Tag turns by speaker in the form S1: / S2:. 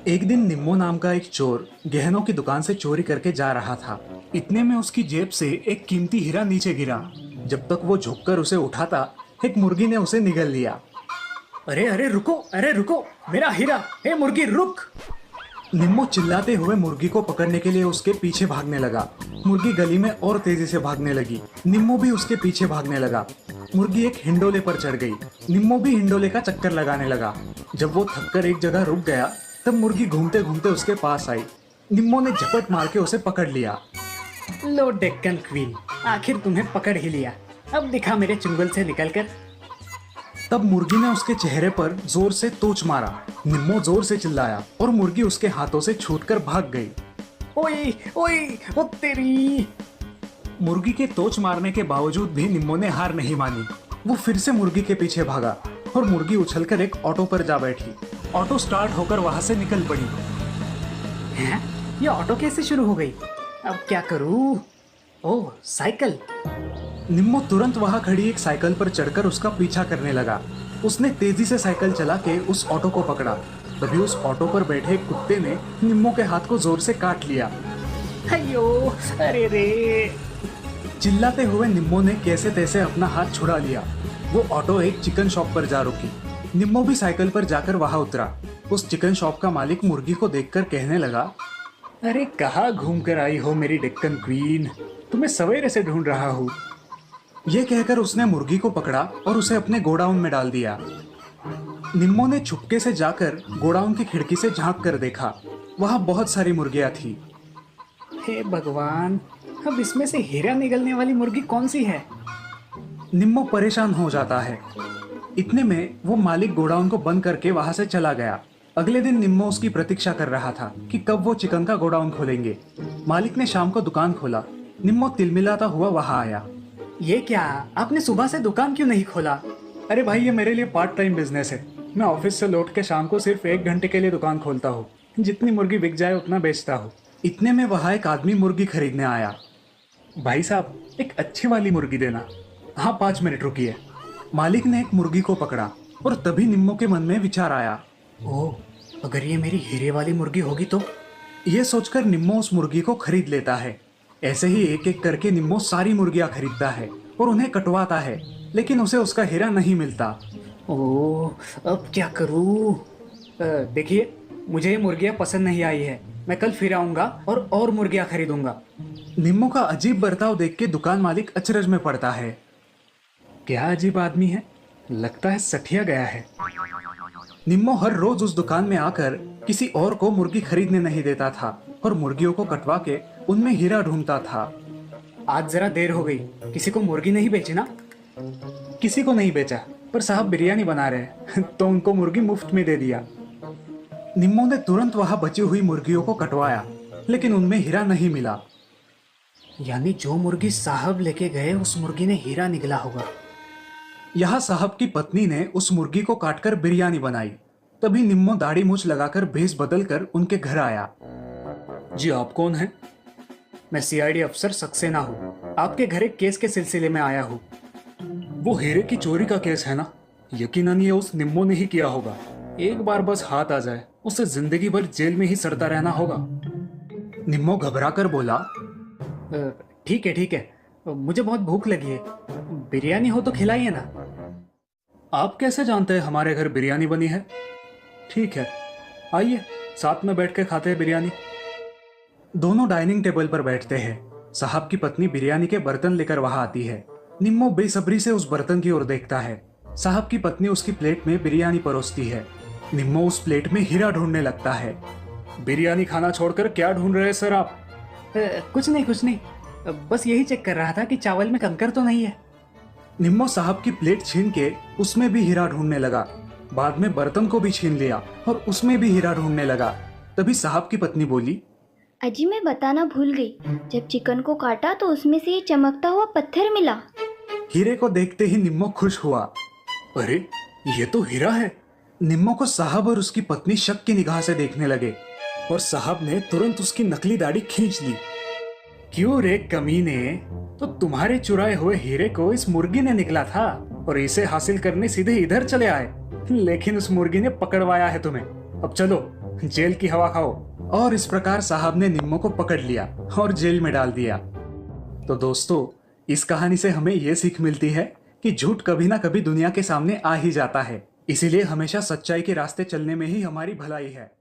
S1: एक दिन निम्मो नाम का एक चोर गहनों की दुकान से चोरी करके जा रहा था। इतने में उसकी जेब से एक कीमती हीरा नीचे गिरा। जब तक वो झुककर उसे उठाता, एक मुर्गी ने उसे निगल लिया।
S2: अरे अरे रुको, मेरा हीरा! हे मुर्गी, रुक!
S1: निम्मो चिल्लाते हुए मुर्गी को पकड़ने के लिए उसके पीछे भागने लगा। मुर्गी गली में और तेजी से भागने लगी। निम्मो भी उसके पीछे भागने लगा। मुर्गी एक हिंडोले पर चढ़ गई। निम्मो भी हिंडोले का चक्कर लगाने लगा। जब वो थककर एक जगह रुक गया, तब मुर्गी घूमते घूमते उसके पास आई। निम्मो ने झपट मार के उसे पकड़ लिया।
S2: लो डेक्कन क्वीन, आखिर तुम्हें पकड़ ही लिया। अब दिखा मेरे चुंगल से निकलकर।
S1: तब मुर्गी ने उसके चेहरे पर जोर से तोच मारा। निम्मो जोर से चिल्लाया और मुर्गी उसके हाथों से छूटकर भाग गई।
S2: ओए ओए, ओ तेरी!
S1: मुर्गी के तोच मारने के बावजूद भी निम्मो ने हार नहीं मानी। वो फिर से मुर्गी के पीछे भागा और मुर्गी उछलकर एक ऑटो पर जा बैठी। ऑटो स्टार्ट होकर वहां से निकल पड़ी।
S2: हैं? ये ऑटो कैसे शुरू हो गई? अब क्या करूं? ओह, साइकिल!
S1: निम्मो तुरंत वहां खड़ी एक साइकिल पर चढ़कर उसका पीछा करने लगा। उसने तेजी से साइकिल चला के उस ऑटो को पकड़ा। तभी उस ऑटो पर बैठे एक कुत्ते ने निम्मो के हाथ को जोर से काट लिया।
S2: अयो, अरे रे!
S1: चिल्लाते हुए निम्मो ने कैसे तैसे अपना हाथ छुड़ा लिया। वो ऑटो एक चिकन शॉप पर जा रुकी। निम्मो भी साइकिल पर जाकर वहां उतरा। उस चिकन शॉप का मालिक मुर्गी को देखकर कहने लगा,
S2: अरे कहाँ घूम कर आई हो मेरी डेक्कन क्वीन? तुम्हें सवेरे से ढूंढ रहा हूँ।
S1: ये कहकर उसने मुर्गी को पकड़ा और उसे अपने गोडाउन में डाल दिया। निम्मो ने छुपके से जाकर गोडाउन की खिड़की से झांक कर देखा। वहां बहुत सारी मुर्गियां थी।
S2: हे भगवान, अब इसमें से हीरा निगलने वाली मुर्गी कौन सी है?
S1: निम्मो परेशान हो जाता है। इतने में वो मालिक गोडाउन को बंद करके वहां से चला गया। अगले दिन निम्मो उसकी प्रतीक्षा कर रहा था कि कब वो चिकन का गोडाउन खोलेंगे। मालिक ने शाम को दुकान खोला। निम्मो तिलमिलाता हुआ वहां आया।
S2: ये क्या, आपने सुबह से दुकान क्यों नहीं खोला?
S1: अरे भाई, ये मेरे लिए पार्ट टाइम बिजनेस है। मैं ऑफिस से लौट के शाम को सिर्फ 1 घंटे के लिए दुकान खोलता हूँ। जितनी मुर्गी बिक जाए उतना बेचता हूँ। इतने में वहां एक आदमी मुर्गी खरीदने आया। भाई साहब, एक अच्छी वाली मुर्गी देना। हाँ, 5 मिनट रुकिए। मालिक ने एक मुर्गी को पकड़ा और तभी निम्मो के मन में विचार आया।
S2: ओह, अगर ये मेरी हीरे वाली मुर्गी होगी तो?
S1: ये सोचकर निम्मो उस मुर्गी को खरीद लेता है। ऐसे ही एक एक करके निम्मो सारी मुर्गियां खरीदता है और उन्हें कटवाता है, लेकिन उसे उसका हीरा नहीं मिलता।
S2: ओह, अब क्या करूं? देखिए, मुझे ये मुर्गियां पसंद नहीं आई है। मैं कल फिर आऊंगा और मुर्गियां खरीदूंगा।
S1: निम्मो का अजीब बर्ताव देख के दुकान मालिक अचरज में पड़ता है। क्या अजीब आदमी है, लगता है सठिया गया है। निम्मो हर रोज उस दुकान में आकर किसी और को मुर्गी खरीदने नहीं देता था और मुर्गियों को कटवा के उनमें हीरा ढूंढता था।
S2: आज जरा देर हो गई, किसी को मुर्गी नहीं बेची ना?
S1: किसी को नहीं बेचा, पर साहब बिरयानी बना रहे तो उनको मुर्गी मुफ्त में दे दिया। निम्मो ने तुरंत वहां बची हुई मुर्गियों को कटवाया, लेकिन उनमें हीरा नहीं मिला।
S2: यानी जो मुर्गी साहब लेके गए, उस मुर्गी ने हीरा निगला होगा।
S1: यहाँ साहब की पत्नी ने उस मुर्गी को काटकर बिरयानी बनाई। तभी निम्मो दाढ़ी मूछ लगाकर भेष बदलकर उनके घर आया।
S2: जी, आप कौन हैं? मैं सीआईडी अफसर सक्सेना हूँ। आपके घर एक केस के सिलसिले में आया हूँ।
S1: वो हीरे की चोरी का केस है ना? यकीनन ये उस निम्मो ने ही किया होगा। एक बार बस हाथ आ जाए, उसे जिंदगी भर जेल में ही सड़ता रहना होगा। निम्मो घबराकर बोला,
S2: ठीक है, मुझे बहुत भूख लगी है। बिरयानी हो तो खिलाइए ना।
S1: आप कैसे जानते हैं हमारे घर बिरयानी बनी है? ठीक है, आइए साथ में बैठ के खाते हैं बिरयानी। दोनों डाइनिंग टेबल पर बैठते हैं। साहब की पत्नी बिरयानी के बर्तन लेकर वहां आती है। निम्मो बेसब्री से उस बर्तन की ओर देखता है। साहब की पत्नी उसकी प्लेट में बिरयानी परोसती है। निम्मो उस प्लेट में हीरा ढूंढने लगता है। बिरयानी खाना छोड़कर क्या ढूंढ रहे हैं सर आप?
S2: कुछ नहीं, बस यही चेक कर रहा था कि चावल में कंकर तो नहीं है।
S1: निम्मो साहब की प्लेट छीन के उसमें भी हीरा ढूंढने लगा। बाद में बर्तन को भी छीन लिया और उसमें भी हीरा ढूंढने लगा। तभी साहब की पत्नी बोली,
S3: अजी मैं बताना भूल गई, जब चिकन को काटा तो उसमें से ये चमकता हुआ पत्थर मिला।
S1: हीरे को देखते ही निम्मो खुश हुआ। अरे, ये तो हीरा है। निम्मो को साहब और उसकी पत्नी शक की निगाह से देखने लगे और साहब ने तुरंत उसकी नकली दाढ़ी खींच ली। क्यों रे कमीने, तो तुम्हारे चुराए हुए हीरे को इस मुर्गी ने निकला था और इसे हासिल करने सीधे इधर चले आए, लेकिन उस मुर्गी ने पकड़वाया है तुम्हें। अब चलो जेल की हवा खाओ। और इस प्रकार साहब ने निम्मो को पकड़ लिया और जेल में डाल दिया। तो दोस्तों, इस कहानी से हमें यह सीख मिलती है कि झूठ कभी ना कभी दुनिया के सामने आ ही जाता है। इसीलिए हमेशा सच्चाई के रास्ते चलने में ही हमारी भलाई है।